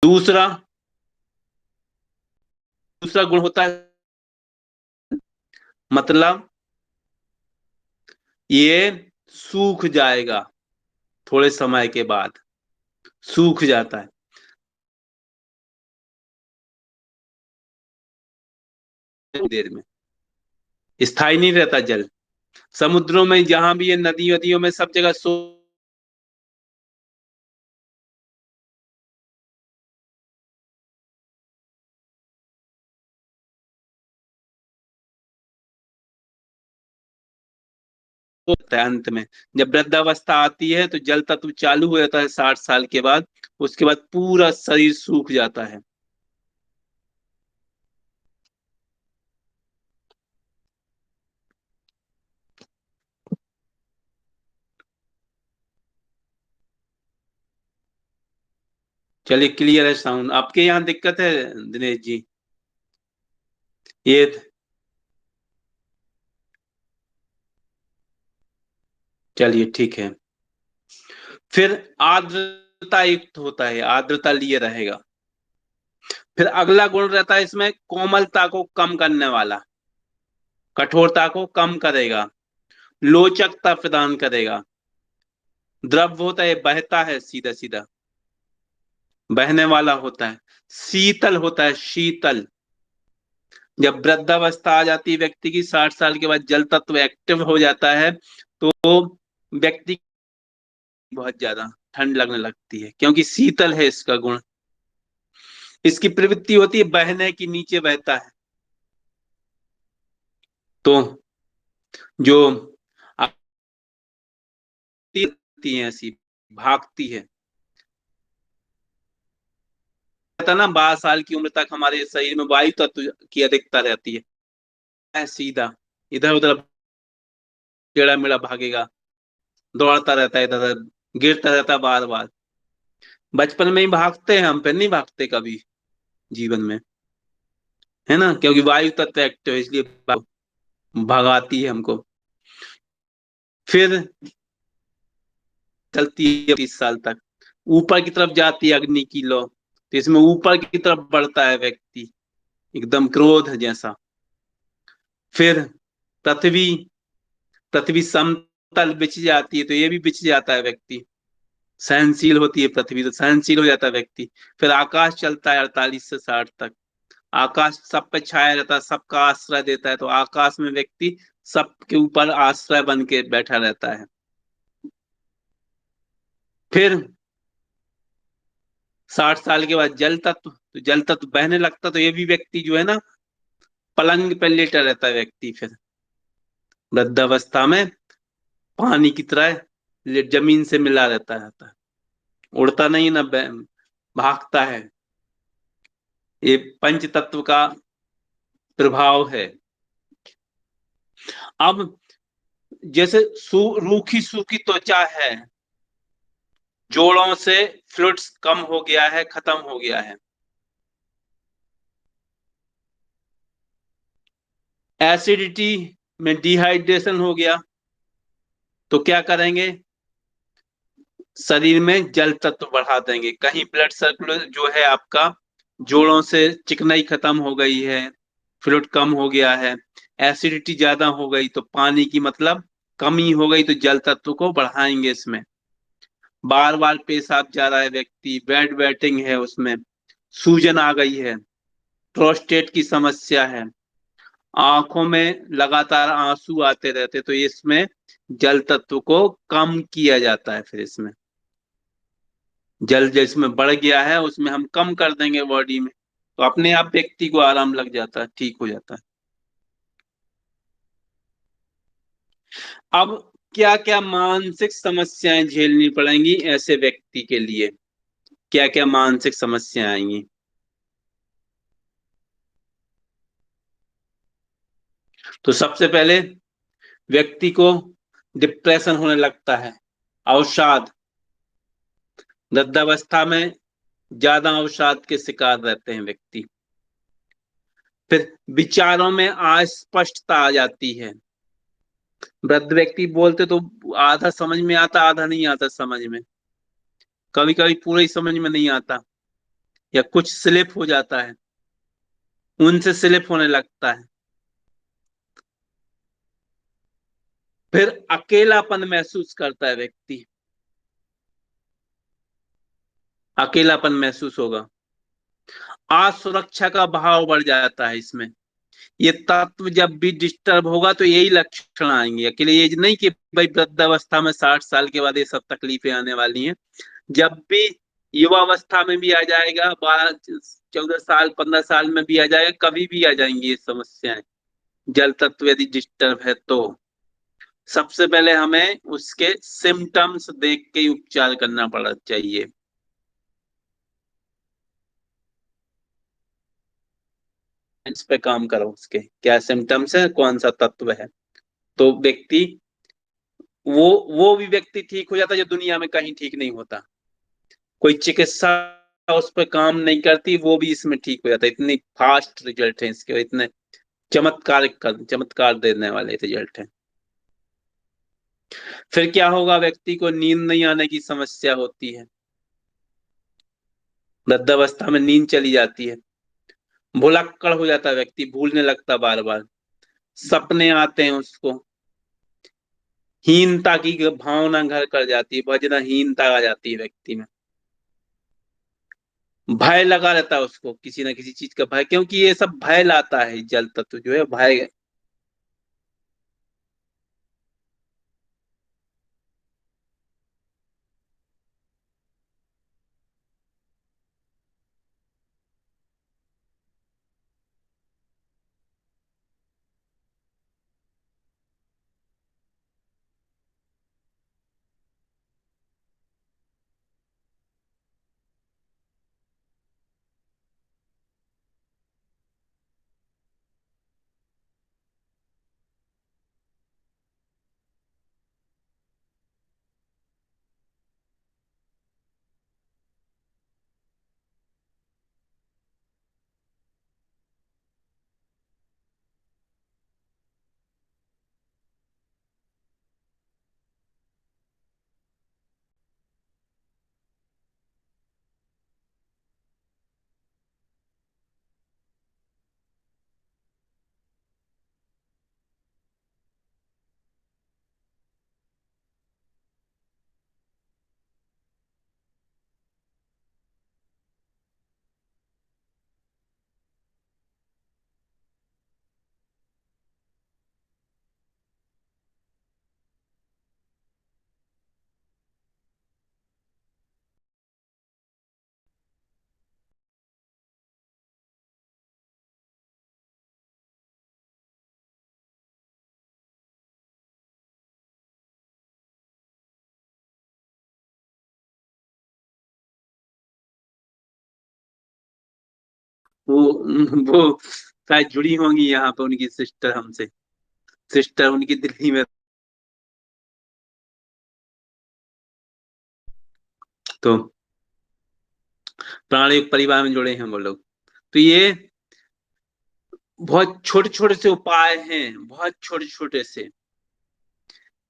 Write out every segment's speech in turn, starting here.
दूसरा दूसरा गुण होता है, मतलब ये सूख जाएगा, थोड़े समय के बाद सूख जाता है। देर में स्थायी नहीं रहता जल। समुद्रों में जहां भी ये नदी नदियों में सब जगह होता है। अंत में जब वृद्धावस्था आती है तो जल तत्व चालू हो जाता है 60 साल के बाद। उसके बाद पूरा शरीर सूख जाता है। चलिए, क्लियर है साउंड? आपके यहाँ दिक्कत है दिनेश जी? ये चलिए, ठीक है। फिर आर्द्रता युक्त होता है, आर्द्रता लिए रहेगा। फिर अगला गुण रहता है इसमें, कोमलता को कम करने वाला, कठोरता को कम करेगा, लोचकता प्रदान करेगा। द्रव होता है, बहता है सीधा सीधा, बहने वाला होता है। शीतल होता है, शीतल। जब वृद्धावस्था आ जाती है व्यक्ति की, 60 साल के बाद जल तत्व एक्टिव हो जाता है, तो व्यक्ति बहुत ज्यादा ठंड लगने लगती है, क्योंकि शीतल है इसका गुण। इसकी प्रवृत्ति होती है बहने की, नीचे बहता है। तो जो आती है ऐसी, भागती है। कहता ना, 12 साल की उम्र तक हमारे शरीर में वायु तत्व की अधिकता रहती है। सीधा इधर उधर टेढ़ा मेढ़ा भागेगा, दौड़ता रहता है इधर उधर, गिरता रहता है बार बार। बचपन में ही भागते हैं हम, पे नहीं भागते कभी जीवन में, है ना? क्योंकि वायु तत्व एक्टिव है, इसलिए भगाती है हमको। फिर चलती है 30 साल तक, ऊपर की तरफ जाती है अग्नि की लौ, तो इसमें ऊपर की तरफ बढ़ता है व्यक्ति, एकदम क्रोध जैसा। फिर पृथ्वी पृथ्वी समतल बिछ जाती है, तो ये भी बिछ जाता है व्यक्ति। सहनशील होती है पृथ्वी, तो सहनशील हो जाता है व्यक्ति। फिर आकाश चलता है 48 से 60 तक। आकाश सब पे छाया रहता है, सबका आश्रय देता है, तो आकाश में व्यक्ति सबके ऊपर आश्रय बन के बैठा रहता है। फिर 60 साल के बाद जल तत्व, तो जल तत्व बहने लगता, तो ये भी व्यक्ति जो है ना, पलंग पे लेटा रहता है व्यक्ति। फिर वृद्धावस्था में पानी की तरह जमीन से मिला रहता है, उड़ता नहीं ना, भागता है। ये पंच तत्व का प्रभाव है। अब जैसे रूखी सूखी त्वचा है, जोड़ों से फ्लूइड्स कम हो गया है, खत्म हो गया है। एसिडिटी में डिहाइड्रेशन हो गया, तो क्या करेंगे? शरीर में जल तत्व बढ़ा देंगे। कहीं ब्लड सर्कुलर जो है आपका, जोड़ों से चिकनाई खत्म हो गई है, फ्लूइड कम हो गया है, एसिडिटी ज्यादा हो गई, तो पानी की मतलब कमी हो गई, तो जल तत्व को बढ़ाएंगे इसमें। बार बार पेशाब जा रहा है व्यक्ति, बेड वेटिंग है उसमें, सूजन आ गई है, प्रोस्टेट की समस्या है, आंखों में लगातार आंसू आते रहते, तो इसमें जल तत्व को कम किया जाता है। फिर इसमें जल जिसमें बढ़ गया है उसमें हम कम कर देंगे बॉडी में, तो अपने आप व्यक्ति को आराम लग जाता है, ठीक हो जाता है। अब क्या क्या मानसिक समस्याएं झेलनी पड़ेंगी ऐसे व्यक्ति के लिए? क्या क्या मानसिक समस्याएं आएंगी? तो सबसे पहले व्यक्ति को डिप्रेशन होने लगता है, अवसाद। वृद्धावस्था में ज्यादा अवसाद के शिकार रहते हैं व्यक्ति। फिर विचारों में अस्पष्टता आ जाती है। वृद्ध व्यक्ति बोलते तो आधा समझ में आता, आधा नहीं आता समझ में, कभी कभी पूरा ही समझ में नहीं आता। या कुछ स्लिप हो जाता है, उनसे स्लिप होने लगता है। फिर अकेलापन महसूस करता है व्यक्ति, अकेलापन महसूस होगा। असुरक्षा का भाव बढ़ जाता है इसमें। ये तत्व जब भी डिस्टर्ब होगा तो यही लक्षण आएंगे। अकेले ये नहीं कि भाई वृद्धावस्था में 60 साल के बाद ये सब तकलीफें आने वाली हैं। जब भी युवावस्था में भी आ जाएगा, 12 14 साल 15 साल में भी आ जाएगा, कभी भी आ जाएंगी ये समस्याएं। जल तत्व यदि डिस्टर्ब है तो सबसे पहले हमें उसके सिम्टम्स देख के ही उपचार करना पड़ा चाहिए। इस पे काम करो, उसके क्या सिम्टम्स है, कौन सा तत्व है, तो व्यक्ति वो वो भी व्यक्ति ठीक हो जाता है जो दुनिया में कहीं ठीक नहीं होता। कोई चिकित्सा उस पर काम नहीं करती, वो भी इसमें ठीक हो जाता है। इतनी फास्ट रिजल्ट है इसके, इतने चमत्कार देने वाले रिजल्ट हैं। फिर क्या होगा, व्यक्ति को नींद नहीं आने की समस्या होती है। वृद्धावस्था में नींद चली जाती है, भुलक्कड़ हो जाता है व्यक्ति, भूलने लगता बार बार, सपने आते हैं उसको, हीनता की भावना घर कर जाती है, वजनहीनता आ जाती है व्यक्ति में। भय लगा रहता है उसको, किसी ना किसी चीज का भय, क्योंकि ये सब भय लाता है, जल तत्व जो है भय। वो वो शायद जुड़ी होंगी यहाँ पे उनकी सिस्टर हमसे, सिस्टर उनकी दिल्ली में। तो प्राणिक परिवार में जुड़े हैं वो लोग। तो ये बहुत छोटे छोटे से उपाय हैं, बहुत छोटे छोटे से,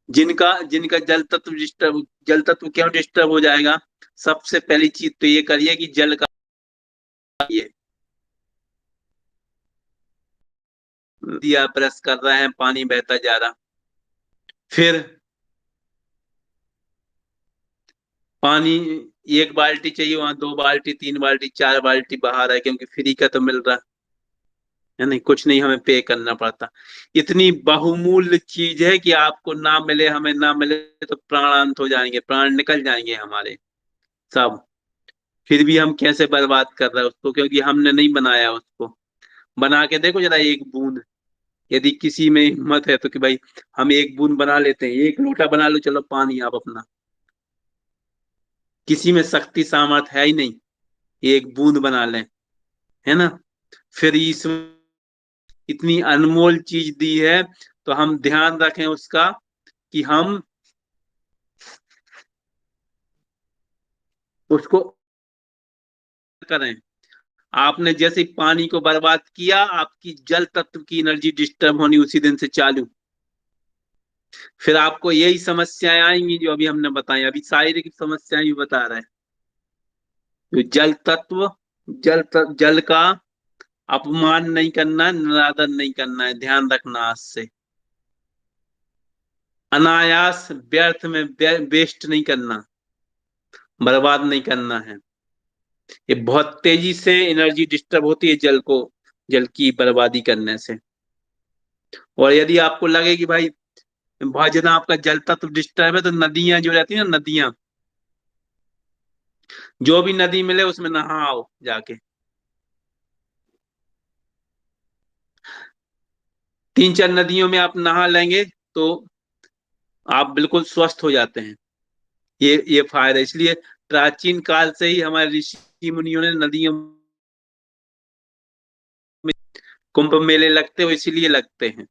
जिनका जिनका जल तत्व क्यों डिस्टर्ब हो जाएगा। सबसे पहली चीज तो ये करिए कि जल का ये दिया ब्रश कर रहे हैं, पानी बहता जा रहा। फिर पानी, एक बाल्टी चाहिए वहां 2 बाल्टी 3 बाल्टी 4 बाल्टी बाहर है, क्योंकि फ्री का तो मिल रहा है नहीं, कुछ नहीं हमें पे करना पड़ता। इतनी बहुमूल्य चीज है कि आपको ना मिले, हमें ना मिले तो प्राणांत हो जाएंगे, प्राण निकल जाएंगे हमारे सब। फिर भी हम कैसे बर्बाद कर रहे हैं उसको, क्योंकि हमने नहीं बनाया उसको। बना के देखो जरा एक बूंद, यदि किसी में हिम्मत है तो, कि भाई हम एक बूंद बना लेते हैं, एक लोटा बना लो, चलो पानी आप अपना। किसी में शक्ति सामर्थ है ही नहीं, एक बूंद बना लें, है ना। फिर ईश्वर इतनी अनमोल चीज दी है, तो हम ध्यान रखें उसका, कि हम उसको करें। आपने जैसे पानी को बर्बाद किया, आपकी जल तत्व की एनर्जी डिस्टर्ब होनी उसी दिन से चालू। फिर आपको यही समस्याएं आएंगी जो अभी हमने बताई, अभी शारीरिक समस्याएं भी बता रहे हैं। तो जल तत्व जल का अपमान नहीं करना, निरादर नहीं करना है, ध्यान रखना आज से। अनायास व्यर्थ में वेस्ट नहीं करना, बर्बाद नहीं करना है। ये बहुत तेजी से एनर्जी डिस्टर्ब होती है जल की बर्बादी करने से। और यदि आपको लगे कि भाई बहुत ज्यादा आपका जल तत्व डिस्टर्ब है, तो नदियां जो रहती है ना, नदियां, जो भी नदी मिले उसमें नहाओ जाके। 3-4 नदियों में आप नहा लेंगे तो आप बिल्कुल स्वस्थ हो जाते हैं। ये फायदा, इसलिए प्राचीन काल से ही हमारे ऋषि मुनियों ने नदियों में कुंभ मेले लगते हो, इसीलिए लगते हैं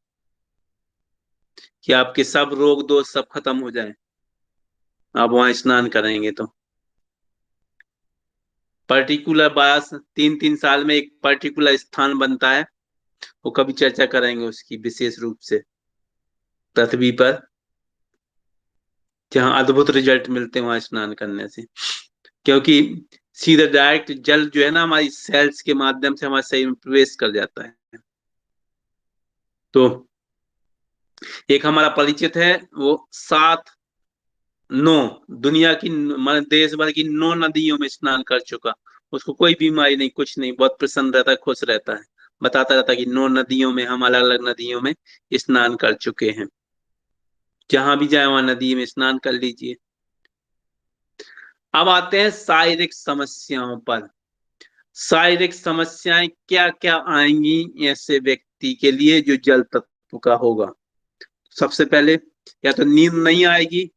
कि आपके सब रोग दोष सब खत्म हो जाए, आप वहां स्नान करेंगे तो। पर्टिकुलर 3-3 साल में एक पर्टिकुलर स्थान बनता है, वो कभी चर्चा करेंगे उसकी विशेष रूप से, पृथ्वी पर, जहाँ अद्भुत रिजल्ट मिलते हैं वहां स्नान करने से। क्योंकि सीधा डायरेक्ट जल जो है ना, हमारी सेल्स के माध्यम से हमारे शरीर में प्रवेश कर जाता है। तो एक हमारा परिचित है, वो 7-9 दुनिया की, मान देश भर की 9 नदियों में स्नान कर चुका। उसको कोई बीमारी नहीं, कुछ नहीं, बहुत प्रसन्न रहता है, खुश रहता है। बताता रहता है कि 9 नदियों में, हम अलग अलग नदियों में स्नान कर चुके हैं। जहां भी जाए वहां नदी में स्नान कर लीजिए। अब आते हैं शारीरिक समस्याओं पर। शारीरिक समस्याएं क्या क्या आएंगी ऐसे व्यक्ति के लिए जो जल तत्व का होगा? सबसे पहले, या तो नींद नहीं आएगी,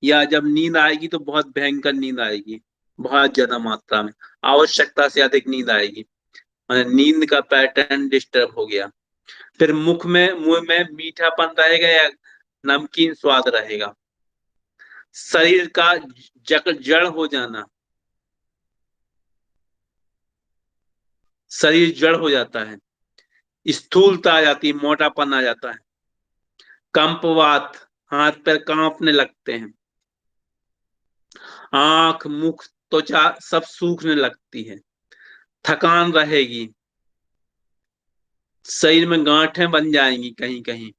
या जब नींद आएगी तो बहुत भयंकर नींद आएगी, बहुत ज्यादा मात्रा में, आवश्यकता से अधिक नींद आएगी, मतलब नींद का पैटर्न डिस्टर्ब हो गया। फिर मुंह में मीठापन रहेगा या नमकीन स्वाद रहेगा। शरीर का जड़ हो जाना, शरीर जड़ हो जाता है, स्थूलता आ जाती है, मोटापन आ जाता है, कंपवात, हाथ पैर कांपने लगते हैं, आंख मुख त्वचा सब सूखने लगती है, थकान रहेगी, शरीर में गांठें बन जाएंगी कहीं कहीं,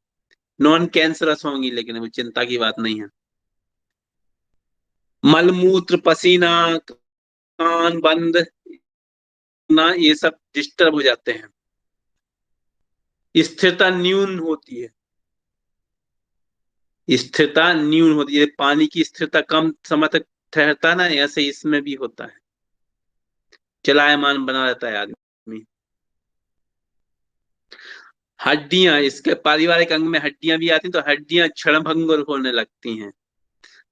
नॉन कैंसरस होंगी, लेकिन वो चिंता की बात नहीं है। मलमूत्र पसीना, कान बंद ना, ये सब डिस्टर्ब हो जाते हैं। स्थिरता न्यून होती है, स्थिरता न्यून होती है, पानी की स्थिरता कम समय तक ठहरता है ना, ऐसे इसमें भी होता है, चलायमान बना रहता है आदमी। हड्डियां, इसके पारिवारिक अंग में हड्डियां भी आती हैं, तो हड्डियां क्षणभंगुर होने लगती हैं,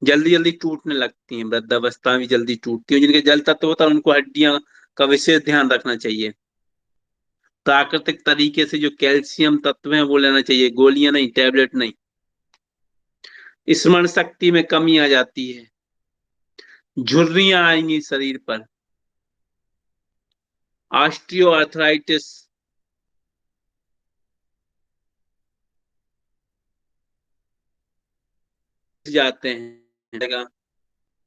जल्दी जल्दी टूटने लगती हैं, वृद्धावस्था में जल्दी टूटती है। जिनके जल तत्व होता है उनको हड्डियां का विशेष ध्यान रखना चाहिए। प्राकृतिक तरीके से जो कैल्शियम तत्व है वो लेना चाहिए, गोलियां नहीं, टैबलेट नहीं। स्मरण शक्ति में कमी आ जाती है, झुर्रियां आएंगी शरीर पर, ऑस्टियो आर्थराइटिस जाते हैं,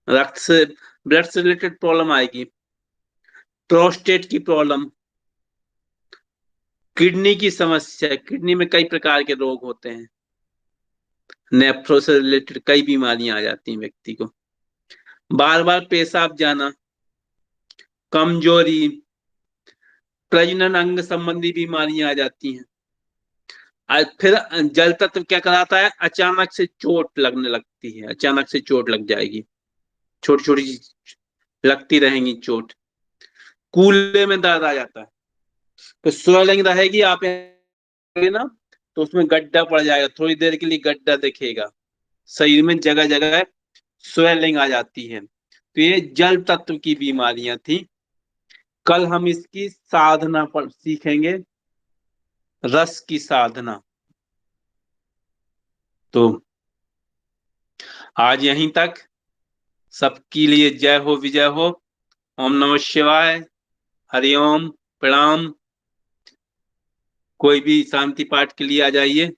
रक्त से, ब्लड से रिलेटेड प्रॉब्लम आएगी, प्रोस्टेट की प्रॉब्लम, किडनी की समस्या, किडनी में कई प्रकार के रोग होते हैं, नेफ्रो से रिलेटेड कई बीमारियां आ जाती हैं व्यक्ति को, बार बार पेशाब जाना, कमजोरी, प्रजनन अंग संबंधी बीमारियां आ जाती हैं। और फिर जल तत्व क्या कराता है, अचानक से चोट लगने लगती है, अचानक से चोट लग जाएगी, छोटी छोटी लगती रहेंगी चोट, कूल्हे में दर्द आ जाता है, तो स्वेलिंग रहेगी, आप ना, तो उसमें गड्ढा पड़ जाएगा, थोड़ी देर के लिए गड्ढा दिखेगा, शरीर में जगह जगह स्वेलिंग आ जाती है। तो ये जल तत्व की बीमारियां थी। कल हम इसकी साधना पर सीखेंगे, रस की साधना। तो आज यहीं तक, सबके लिए जय हो, विजय हो। ओम नमः शिवाय, हरिओम, प्रणाम। कोई भी शांति पाठ के लिए आ जाइए।